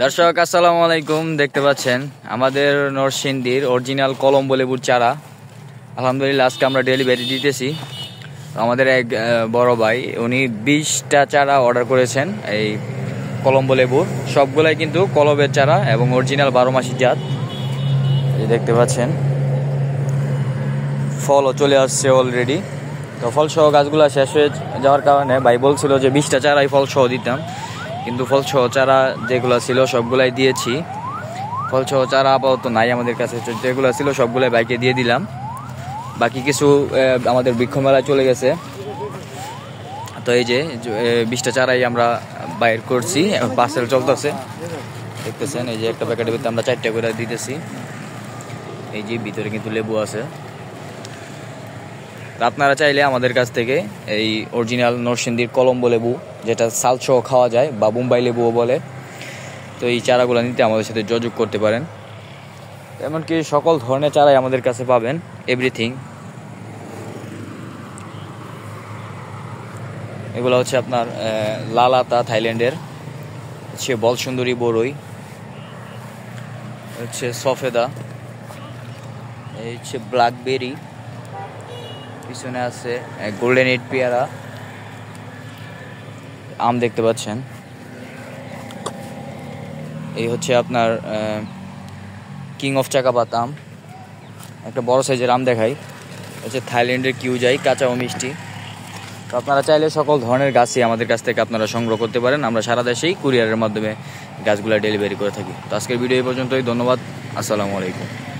দর্শক আসসালামু আলাইকুম, দেখতে পাচ্ছেন আমাদের নরসিংদীর অরিজিনাল কলম্বো লেবুর চারা। আলহামদুলিল্লাহ আজকে আমরা ডেলিভারি দিতেছি। আমাদের এক বড় ভাই উনি 20টা চারা অর্ডার করেছেন এই কলম্বো লেবুর। সবগুলাই কিন্তু কলবের চারা এবং অরিজিনাল 12 মাসি জাত। এই দেখতে পাচ্ছেন ফলও চলে আসছে অলরেডি। তো ফল সহ গাছগুলো শেষ হয়ে যাওয়ার কারণে ভাই বলছিল যে 20টা চারাই ফল সহ দিতাম, কিন্তু ফল সহ চারা যেগুলো ছিল সবগুলাই দিয়েছি। ফল সহ চারা আপাতত নাই আমাদের কাছে, যেগুলো ছিল সবগুলাই বাইকে দিয়ে দিলাম। বাকি কিছু আমাদের বৃক্ষ মেলায় চলে গেছে। তো এই যে 20টা চারাই আমরা বাইর করছি, পার্সেল চলতেছে দেখতেছেন। এই যে একটা প্যাকেটের ভিতরে আমরা 4টা করে দিতেছি। এই যে ভিতরে কিন্তু লেবু আছে। আপনারা চাইলে আমাদের কাছ থেকে এই অরিজিনাল নরসিংদীর কলম্বো লেবু, যেটা সাল সহ খাওয়া যায় বা বোম্বাই লেবুও বলে, তো এই চারাগুলো নিতে আমাদের সাথে যোগাযোগ করতে পারেন। এমনকি সকল ধরনের চারাই আমাদের কাছে পাবেন, এভরিথিং। এগুলো হচ্ছে আপনার লালাতা থাইল্যান্ডের, হচ্ছে বলসুন্দরী বড়ই, হচ্ছে সফেদা, এই হচ্ছে ব্ল্যাকবেরি, পিছনে আছে গোল্ডেন এইট পেয়ারা, আম দেখতে পাচ্ছেন। এই হচ্ছে আপনার কিং অফ চাকাপাত আম, একটা বড় সাইজের আম দেখাই, হচ্ছে থাইল্যান্ডের কিউজাই, কাঁচা ও মিষ্টি। তো আপনারা চাইলে সকল ধরনের গাছই আমাদের কাছ থেকে আপনারা সংগ্রহ করতে পারেন। আমরা সারা দেশেই কুরিয়ারের মাধ্যমে গাছগুলো ডেলিভারি করে থাকি। তো আজকের ভিডিও এই পর্যন্তই। ধন্যবাদ। আসসালামু আলাইকুম।